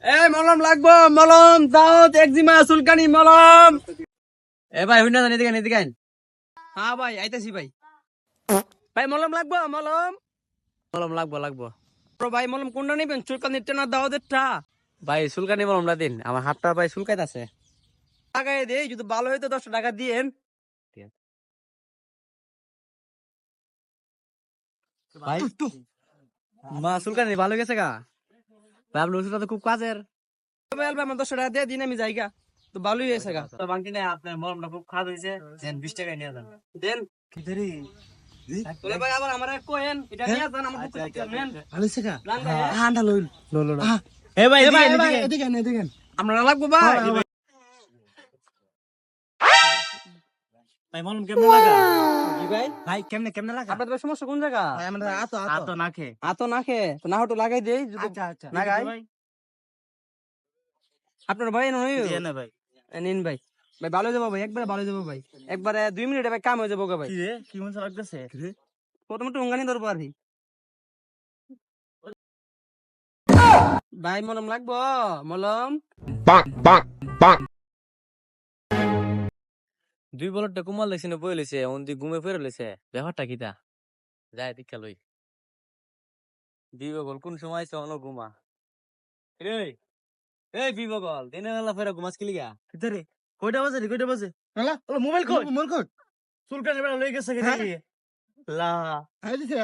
মলম লাগবো, মলম দাও, একজিমা চুলকানি মলম। ভাই হুইনা জানি দিকেন এদিকেন। হ্যাঁ ভাই আইতাছি ভাই। ভাই মলম লাগবো, মলম মলম লাগবো। ভাই মলম কোনটা নিবেন, চুলকানির টা না দাওদের টা? ভাই চুলকানি মলমটা দিন, আমার হাতটা ভাই চুলকাইতাছে। লাগাই দেই, যদি ভালো হইতো 10 টাকা দিয়েন। ভাই মা চুলকানি ভালো গেছে গা? ভাই আপনার ওষুধটা তো খুব কাজের। ভাই আমার 10 টাকা দিয়ে দিন, আমি যাইগা। তো ভালোই হয়েছে গা। তো বাংটি নাই, আপনার মলমটা খুব খাদ হয়েছে, দেন 20 টাকায় নিয়ে যান। দেন। কি দেরি? তোলে ভাই আবার আমারে কোয়েন, এটা নিয়ে যান, আমার বুকে নেন। ভালো হয়েছে কা? লান ভাই, আন্ডা লইল। লো। এ ভাই, এদিকে। আপনারা লাগবো ভাই। ভাই মলম কেমনে লাগা? জি ভাই, ভাই কেমনে লাগা? আপনাদের সমস্যা কোন জায়গা? ভাই আমাদের আতো নাকে। আতো নাকে, তো না হতো লাগাই দেই যদি আচ্ছা লাগাই। ভাই আপনার ভাই নয় দিয়ে না ভাই। নিন ভাই। ভাই ভালো যাবো ভাই, একবারে ভালো যাবো ভাই, একবারে 2 মিনিটে ভাই কাম হয়ে যাবো গা ভাই। কি রে, কি মন লাগতেছে? প্রথমে টুঙ্গানি ধরবো আর কি। ভাই মলম লাগবো, মলম। 2 বলটা কুমাল লেছে না বই লেছে, ওন্দি ঘুমে ফেরে লেছে, ব্যাপারটা কিটা? যায় দীক্ষা লই। 2 বল কোন সময় আইছে অন ঘুমা? এই বিবগল দিনের বেলা ফেরা ঘুমাস কি লিগা? কিতারে? কয়টা বাজে? হলা ওলা মোবাইল কই? চুলকানি বেলা লই গেছে কি? লা আই দিছে